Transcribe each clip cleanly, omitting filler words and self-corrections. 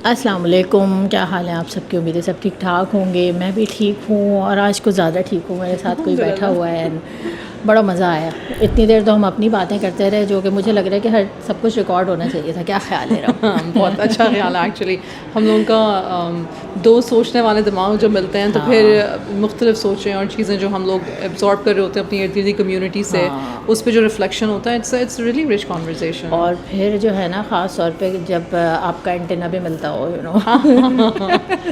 السلام علیکم، کیا حال ہے آپ سب کی؟ امید ہے سب ٹھیک ٹھاک ہوں گے. میں بھی ٹھیک ہوں اور آج کچھ زیادہ ٹھیک ہوں. میرے ساتھ کوئی بیٹھا ہوا ہے، بڑا مزہ آیا. اتنی دیر تو ہم اپنی باتیں کرتے رہے جو کہ مجھے لگ رہا ہے کہ سب کچھ ریکارڈ ہونا چاہیے تھا. کیا خیال ہے؟ بہت اچھا خیال ہے. ایکچولی ہم لوگوں کا دو سوچنے والے دماغ جو ملتے ہیں تو پھر مختلف سوچیں اور چیزیں جو ہم لوگ ایبزارب کر رہے ہوتے ہیں اپنی ارد گرد کمیونٹی سے، اس پہ جو ریفلیکشن ہوتا ہے اٹس ریئلی رچ کانورسیشن. اور پھر جو ہے نا، خاص طور پہ جب آپ کا اینٹینا بھی ملتا ہو، یو نو،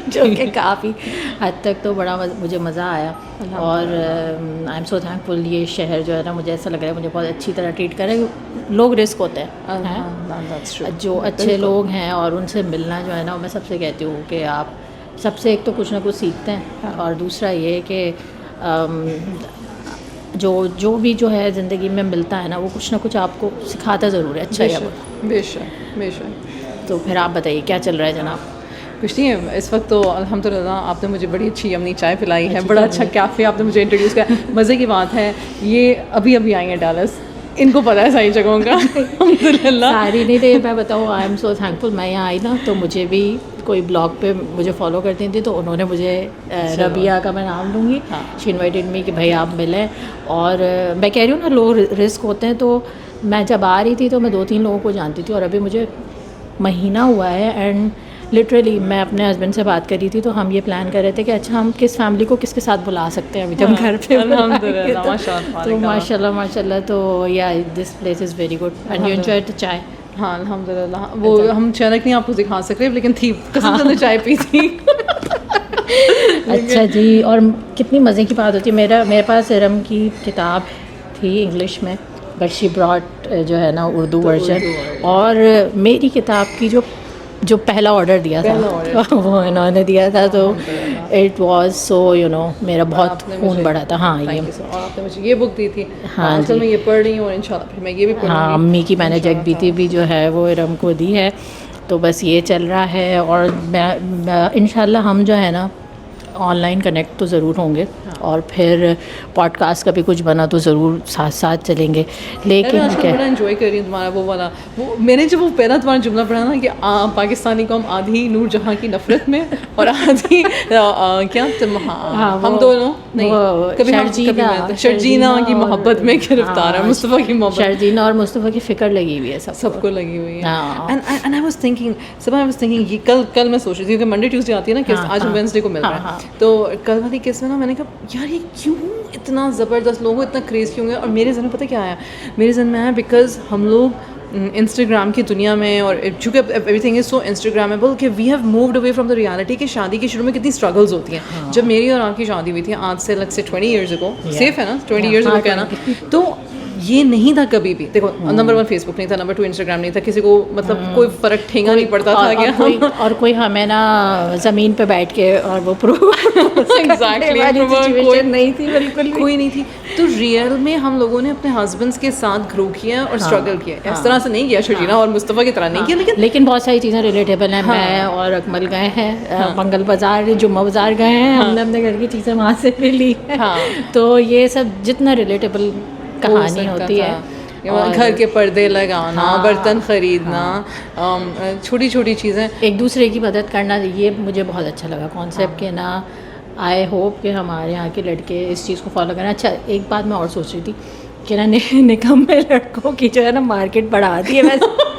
جو کہ کافی حد تک تو بڑا مجھے مزہ آیا. اور آئی ایم سو تھینک فل. یہ شہر جو ہے نا، مجھے ایسا لگ رہا ہے مجھے بہت اچھی طرح ٹریٹ کرے. لوگ رسک ہوتے ہیں، جو اچھے لوگ ہیں اور ان سے ملنا جو ہے نا، میں سب سے کہتی ہوں کہ آپ سب سے ایک تو کچھ نہ کچھ سیکھتے ہیں، اور دوسرا یہ کہ جو بھی جو ہے زندگی میں ملتا ہے نا، وہ کچھ نہ کچھ آپ کو سکھاتا ضرور ہے، اچھا یا برا. بے شک بے شک. تو پھر آپ بتائیے کیا چل رہا ہے جناب؟ کچھ نہیں ہے اس وقت تو الحمدللہ. آپ نے مجھے بڑی اچھی یمنی چائے پلائی ہے، بڑا اچھا کیفے آپ نے مجھے انٹروڈیوس کیا. مزے کی بات ہے، یہ ابھی آئی ہیں ڈالس، ان کو پتہ ہے صحیح جگہوں کا. الحمدللہ ساری نہیں تھی. میں بتاؤں، آئی ایم سو تھینک فل. میں یہاں آئی نا تو مجھے بھی کوئی بلاگ پہ مجھے فالو کرتی تھی، تو انہوں نے مجھے ربیہ کا میں نام لوں گی، شی انوائٹڈ می کہ بھائی آپ ملیں. اور میں کہہ رہی ہوں نا، لوگ رسک ہوتے ہیں. تو میں جب آ رہی تھی تو میں 2-3 لوگوں کو جانتی تھی، اور ابھی مجھے مہینہ ہوا ہے. اینڈ لٹرلی میں اپنے ہسبینڈ سے بات کر رہی تھی، تو ہم یہ پلان کر رہے تھے کہ اچھا ہم کس فیملی کو کس کے ساتھ بلا سکتے ہیں ابھی جب گھر پہ. تو ماشاء اللہ. تو یا this place is very good. And you enjoy the چائے؟ ہاں الحمدللہ. وہ ہم چینک نہیں آپ کو دکھا سکتے، لیکن تھی قسم سے چائے پی تھی. اچھا جی. اور کتنی مزے کی بات ہوتی ہے. میرے پاس ارم کی کتاب تھی انگلش میں، بٹ شی براٹ جو ہے نا اردو ورژن. اور میری کتاب کی جو پہلا آرڈر دیا تھا وہ انہوں نے دیا تھا. تو it was so you know, میرا بہت خون بڑھا تھا. ہاں یہ اور آپ نے مجھے یہ بک دی تھی. ہاں جی، میں یہ پڑھ رہی ہوں اور انشاءاللہ پھر میں یہ بھی پڑھوں گی. ہاں امی کی میں نے جگ بیتی بھی جو ہے وہ ارم کو دی ہے. تو بس یہ چل رہا ہے. اور انشاءاللہ ہم جو ہے نا آن لائن کنیکٹ تو ضرور ہوں گے، اور پھر پوڈ کاسٹ کا بھی کچھ بنا تو ضرور ساتھ ساتھ چلیں گے. لیکن میں بڑا انجوائے کر رہی ہوں تمہارا وہ والا. میں نے جب وہ پہلا تمہارا جملہ پڑھا نا کہ پاکستانی قوم آدھی نور جہاں کی نفرت میں اور آدھی کیا ہم دونوں نہیں شرجینا کی محبت میں گرفتار ہے، مصطفیٰ کی محبت. شرجینا اور مصطفیٰ کی فکر لگی ہوئی ہے، سب کو لگی ہوئی ہے. اینڈ آئی واز تھنکنگ یہ کل میں سوچ رہی تھی کہ منڈے ٹیوزڈے آتی ہے نا، کہ آج ہم وینسڈے کو مل رہے ہیں. تو کل والی کیس میں نا میں نے کہا یار یہ کیوں اتنا زبردست، لوگوں کو اتنا کریز کیوں ہے. اور میرے ذہن میں پتہ کیا آیا؟ میرے ذہن میں آیا بیکاز ہم لوگ انسٹاگرام کی دنیا میں، اور چونکہ every thing is so Instagrammable, کہ we have moved away from the reality کہ شادی کے شروع میں کتنی اسٹرگلز ہوتی ہیں. جب میری اور آپ کی شادی ہوئی تھی آج سے لگ سے 20 ایئرز اگو، سیف ہے نا 20 ایئرز اگو کہنا، تو یہ نہیں تھا کبھی بھی. دیکھو نمبر 1 فیس بک نہیں تھا، نمبر 2 انسٹاگرام نہیں تھا، کسی کو مطلب کوئی فرق ٹھینگا نہیں پڑتا تھا. اور کوئی ہمیں نا زمین پہ بیٹھ کے اور وہ نہیں تھی، بالکل کوئی نہیں تھی. تو ریئل میں ہم لوگوں نے اپنے ہسبینڈس کے ساتھ گرو کیا اور اسٹرگل کیا. اس طرح سے نہیں کیا شرجینا اور مصطفیٰ کی طرح نہیں کیا، لیکن بہت ساری چیزیں ریلیٹیبل ہیں. میں اور اکمل گئے ہیں منگل بازار، جمعہ بازار گئے ہیں، ہم نے اپنے گھر کی چیزیں وہاں سے بھی لی ہیں. تو یہ سب جتنا ریلیٹیبل کہانی ہوتی ہے، گھر کے پردے لگانا، برتن خریدنا، چھوٹی چھوٹی چیزیں، ایک دوسرے کی مدد کرنا، یہ مجھے بہت اچھا لگا کانسیپٹ. کہ نا آئی ہوپ کہ ہمارے یہاں کے لڑکے اس چیز کو فالو کریں. اچھا ایک بات میں اور سوچ رہی تھی کہ نا نکمے لڑکوں کی جو ہے نا مارکیٹ بڑھا دی ہے ویسے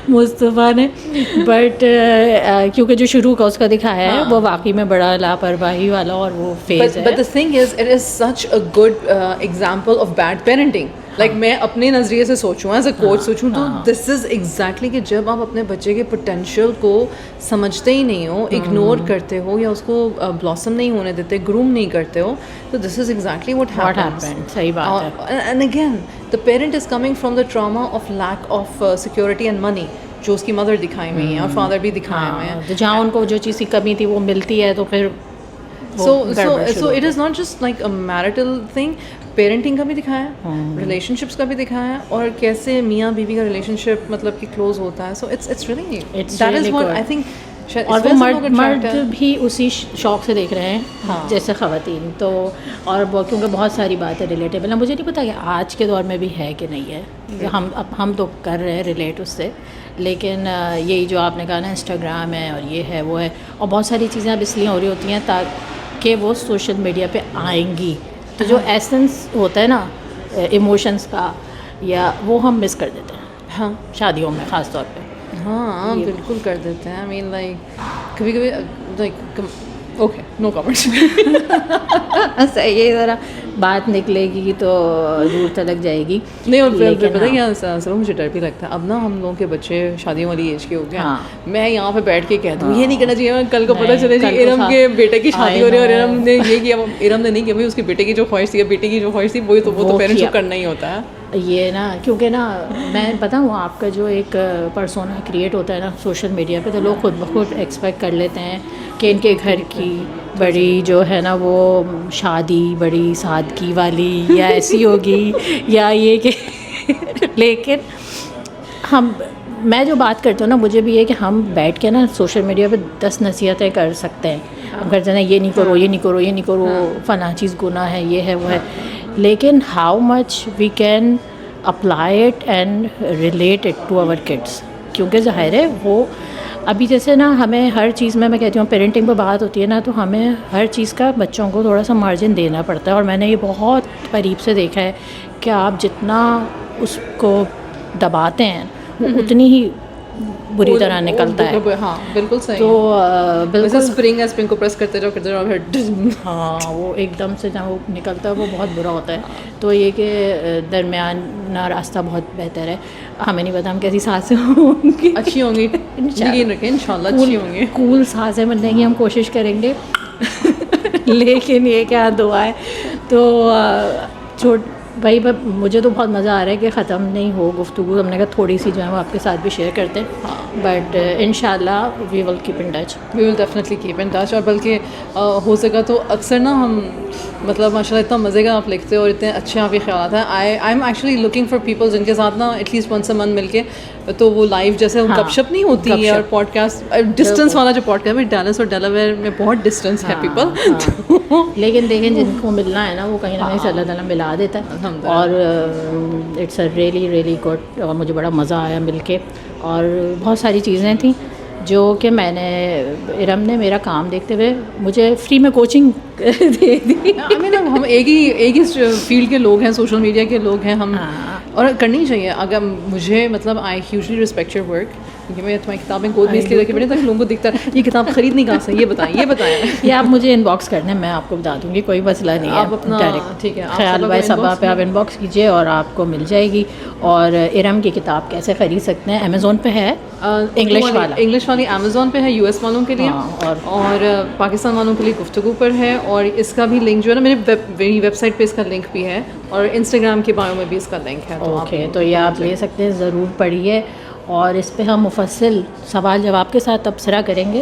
مصطفیٰ نے، بٹ کیونکہ جو شروع کا اس کا دکھایا ہے وہ واقعی میں بڑا لاپرواہی والا اور وہ فیز ہے. But the thing is, it is such a good example of bad parenting. Like میں اپنے نظریے سے سوچوں، ایز اے کوچ سوچوں، تو دس از ایگزیکٹلی کہ جب آپ اپنے بچے کے پوٹینشیل کو سمجھتے ہی نہیں ہو، اگنور کرتے ہو، یا اس کو بلاسم نہیں ہونے دیتے، گروم نہیں کرتے ہو، تو دس از ایگزیکٹلی واٹ ہیپنس. صحیح بات ہے. And again the parent is coming from the trauma of lack of security and money، جو اس کی مدر دکھائی ہوئی ہیں اور فادر بھی دکھائے ہوئے ہیں. جہاں ان کو جو چیز کی کمی تھی وہ ملتی ہے، تو پھر so it is not just like a marital thing. Parenting کا بھی دکھایا ہے، ریلیشن شپس کا بھی دکھایا ہے، اور کیسے میاں بیوی کا ریلیشن شپ مطلب کہ کلوز ہوتا ہے. So it's really that is what I think اور وہ مرد بھی اسی شوق سے دیکھ رہے ہیں جیسے خواتین. تو اور کیونکہ بہت ساری باتیں ریلیٹیبل ہیں, مجھے نہیں پتا کہ آج کے دور میں بھی ہے کہ نہیں ہے, ہم تو کر رہے ہیں ریلیٹ اس سے, لیکن یہی جو آپ نے کہا نا انسٹاگرام ہے اور یہ ہے وہ ہے, اور بہت ساری چیزیں اب اس لیے ہو رہی ہوتی ہیں تاکہ وہ سوشل میڈیا پہ آئیں گی, تو جو ایسنس ہوتا ہے نا ایموشنس کا یا وہ ہم مس کر دیتے ہیں. ہاں شادیوں میں خاص طور پہ. ہاں بالکل کر دیتے ہیں. آئی مین لائک کبھی کبھی لائک اوکے نو کمنٹس. صحیح ہے, ذرا بات نکلے گی تو دور تلک جائے گی. نہیں, اور پھر پتہ کیا سب مجھے ڈر بھی لگتا ہے اب نا, ہم لوگوں کے بچے شادیوں والی ایج کے ہو گئے ہیں, میں یہاں پہ بیٹھ کے کہہ دوں یہ نہیں کرنا چاہیے, کل کو پتہ چلے جی ارم کے بیٹے کی شادی ہو رہی ہے اور ارم نے یہ کیا, ارم نے نہیں کیا, بھائی اس کے بیٹے کی جو خواہش تھی یا بیٹے کی جو خواہش تھی وہ تو پیرنٹس کو کرنا ہی ہوتا ہے. یہ نا کیونکہ نا میں بتاؤں آپ کا جو ایک پرسونا کریٹ ہوتا ہے نا سوشل میڈیا پہ, تو لوگ خود بخود ایکسپیکٹ کر لیتے ہیں کہ ان کے گھر کی بڑی جو ہے نا وہ شادی بڑی سادگی والی یا ایسی ہوگی یا یہ کہ لیکن میں جو بات کرتی ہوں نا, مجھے بھی یہ کہ ہم بیٹھ کے نا سوشل میڈیا پہ 10 نصیحتیں کر سکتے ہیں, ہم کر سکتے ہیں یہ نہیں کرو, یہ نہیں کرو, یہ نہیں کرو, فلاں چیز گناہ ہے, یہ ہے وہ ہے, لیکن how much we can apply it and relate it to our kids, کیونکہ ظاہر ہے وہ ابھی جیسے نا ہمیں ہر چیز میں کہتی ہوں پیرنٹنگ پہ بات ہوتی ہے نا, تو ہمیں ہر چیز کا بچوں کو تھوڑا سا مارجن دینا پڑتا ہے, اور میں نے یہ بہت قریب سے دیکھا ہے کہ آپ جتنا اس کو دباتے ہیں اتنی ہی بری طرح نکلتا ہے. ہاں بالکل صحیح. تو بالکل اسپرنگ کو پریس کرتے جاؤ ہاں وہ ایک دم سے جہاں وہ نکلتا ہے وہ بہت برا ہوتا ہے. تو یہ کہ درمیانہ راستہ بہت بہتر ہے. ہمیں نہیں پتا ہم کیسی سانسیں ہوں گی, اچھی ہوں گی, یقین رکھیں انشاءاللہ اچھی ہوں گی, کول سانسیں بننے کی ہم کوشش کریں گے. لیکن یہ کیا دعا ہے. تو بھائی مجھے تو بہت مزہ آ رہا ہے کہ ختم نہیں ہو گفتگو, ہم نے کہا تھوڑی سی جو ہے وہ آپ کے ساتھ بھی شیئر کرتے ہیں, بٹ ان شاء اللہ we will keep in touch. We will definitely keep in touch. اور بلکہ ہو سکا تو اکثر نا ہم مطلب ماشاء اللہ اتنا مزے کا آپ لکھتے ہو اور اتنے اچھے آپ کے خیالات ہیں. I am actually looking for people جن کے ساتھ نا at least once a month مل کے, تو وہ لائف جیسے گپ شپ نہیں ہوتی ہے, اور پوڈ کاسٹ ڈسٹینس والا جو پوڈ کاسٹ ہے, ڈیلس اور ڈیلاویئر میں بہت ڈسٹینس ہے پیپل, لیکن دیکھیں جن کو ملنا ہے نا وہ کہیں نہ کہیں سے اللہ تعالیٰ ملا دیتا ہے. اور it's a really really good, اور مجھے بڑا مزہ آیا مل کے. اور بہت ساری چیزیں تھیں جو کہ میں نے ارم نے میرا کام دیکھتے ہوئے مجھے فری میں کوچنگ دے دی. ہم ایک ہی فیلڈ کے لوگ ہیں, سوشل میڈیا کے لوگ ہیں ہم, اور کرنی چاہیے. اگر مجھے مطلب آئی ہیوجلی ریسپیکٹ یور ورک, کیونکہ میں تمہاری کتابیں گود میں اس لیے رکھی بیٹھے تاکہ لوگوں کو دکھتا ہے یہ کتاب خریدنی کہاں سے, یہ بتائیں یہ آپ مجھے ان باکس کرنا ہے, میں آپ کو بتا دوں گی, کوئی مسئلہ نہیں ہے. آپ اپنا ٹھیک ہے خیال بائی صبا پہ آپ ان باکس کیجیے اور آپ کو مل جائے گی. اور ارم کی کتاب کیسے خرید سکتے ہیں, امیزون پہ ہے انگلش والی امیزون پہ ہے US والوں کے لیے, اور پاکستان والوں کے لیے گفتگو پر ہے. اور اس کا بھی لنک جو ہے نا میری ویب سائٹ پہ اس کا لنک بھی ہے, اور انسٹاگرام کے بایو میں بھی اس کا لنک ہے. اوکے, تو یہ آپ لے سکتے ہیں, ضرور پڑھیے. اور اس پہ ہم مفصل سوال جواب کے ساتھ تبصرہ کریں گے.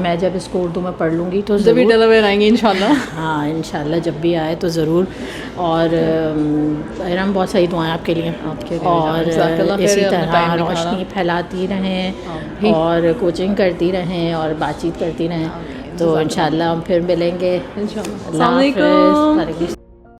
میں جب اس کو اردو میں پڑھ لوں گی تو ضرور ڈیلاویئر آئیں گے انشاءاللہ. ہاں انشاءاللہ جب بھی آئے تو ضرور. اور ارم بہت صحیح دعائیں آپ کے لیے, اور اسی طرح روشنی پھیلاتی رہیں اور کوچنگ کرتی رہیں اور بات چیت کرتی رہیں. تو انشاءاللہ ہم پھر ملیں گے. اللہ حافظ.